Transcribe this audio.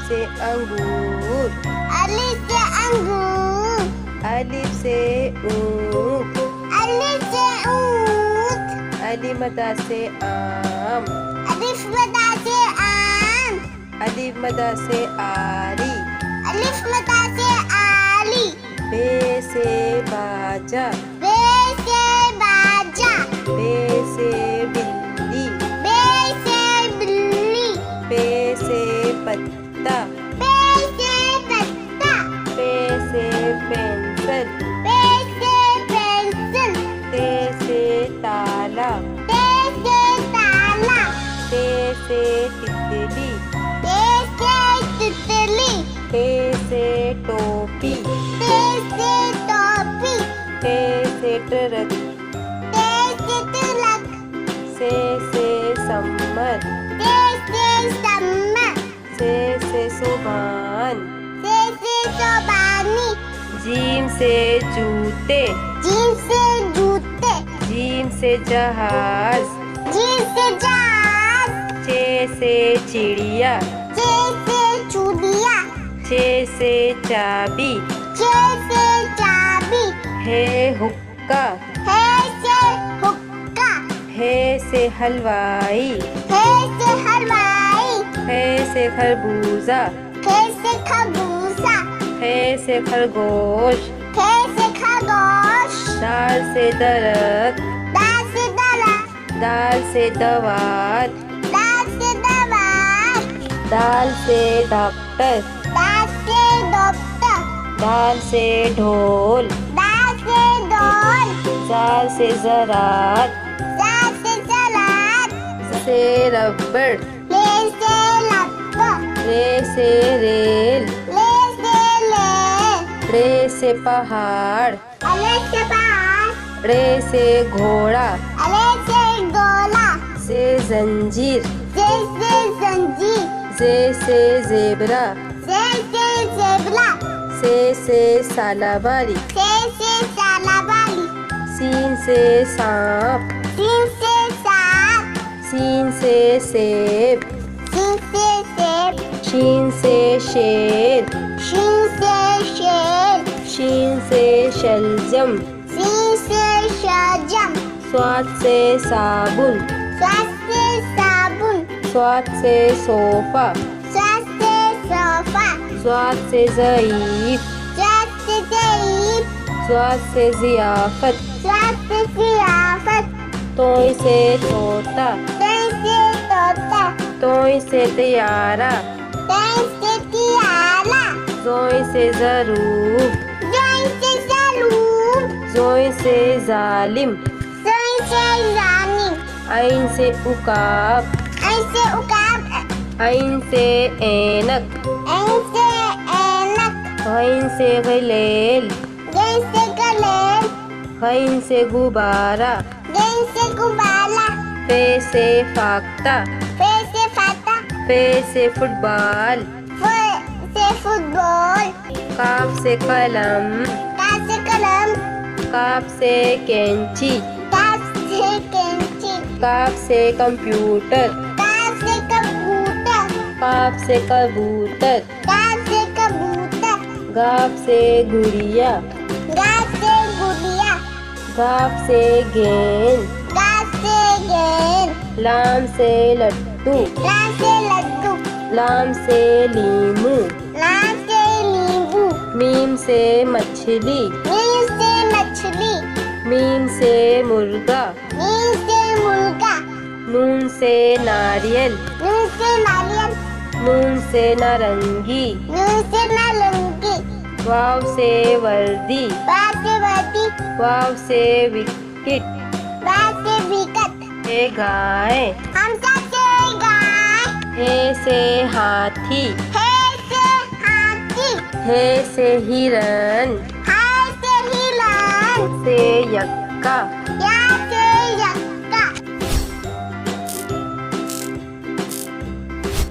से अंगूर, अलिफ से अंगूर, अलिफ से ऊँट, अलिफ से ऊँट, अलिफ मदा से आम, अलिफ मदा से आम, अलिफ मदा से आली, अलिफ मदा से आली, बे से बाजा, बे से बाजा, बे से बिल्ली, बे से बिल्ली, पे से पत्ता, पे से पत्ता, पे से पेंसिल, पे से पेंसिल, ते से ताला, ते से ताला, ते से तितली, ते से तितली, ते से टोपी, ते से टोपी, ते से ट्रक, ते से तिलक, से समर, ते से सम्मत, से सुभान, से सोबानी, जीम से जूते, जीम से जूते, जीम से जहाज, जीम से जहाज, चे से चिड़िया, चे से चूड़िया, चे से चाबी, चे से चाबी, है हुक्का, है से हुक्का, है से हलवाई, है से हलवाई, है से खरबूजा, है से खरबूजा, है से खरगोश, है से खरगोश, दाल से दरख्त, दाल से दरख्त, दाल से दवात, दाल से दवात, दाल से डॉक्टर, दाल से डॉक्टर, दाल से ढोल, दाल से ढोल, जाल से ज़रात, दाल से सलाद, से रबड़, ले से लब्ब, रे से रेल, ले से ले, रे से पहाड़, अले से पहाड़, रे से घोड़ा, अले से गोला, से जंजीर, जे से जंजीर, से ज़ेबरा, जे से ज़ेबरा, से सालाबारी, से सालाबाली, सीन से सांप, सीन से सांप, सीन से सेब, सीन से सेब, शीन से शेर, शीन से शेर, शीन से शलजम, सीन से शाजम, स्वाद से साबुन, स्वाद से साबुन, स्वाद से सोफा, स्वाद से सोफा, स्वाद से ज़ईफ, स्वाद से ज़ईफ, स्वाद से ज़ियाफ़त, स्वाद से ज़ियाफ़त, तोय से तोता, तय से तोता, तोय से तैयारा, तय से तियारा, जोय से ज़रूब, जोय से ज़रूब, जोय से ज़ालिम, जोय से जानिम, ऐन से उकाब, ऐसे उकाब, ऐन से ऐनक, ऐसे ऐनक, गैन से गलेल, गैन से गलेल, गैन से गुब्बारा, गैन से गुब्बारा, फे से फाख्ता, फे से फाता, फे से फुटबॉल, फे से फुटबॉल, काफ से कलम, का से कलम, काफ से कैंची, का से कैंची, काफ से कंप्यूटर, का से कंप्यूटर, काफ से कबूतर, का से कबूतर, गाफ से गुड़िया, गा से गुड़िया, गाफ से गेंद, गा से गेंद, लाम से लड्डू, ला से लड्डू, लाम से लीमू, ला से नींबू, मीम से मछली, मीम से मछली, मीम से मुर्गा, मीम से मुर्गा, नून से नारियल, नून से नारियल, नून से नारंगी, नून से नारंगी, वाव से वर्दी, बा से वर्दी, वाव से विकेट, बा से विकेट, हे गाय, हमजा से गाय, हे से हाथी, हे से हाथी, हे से हिरन, हाय से हिरण, से यक्का,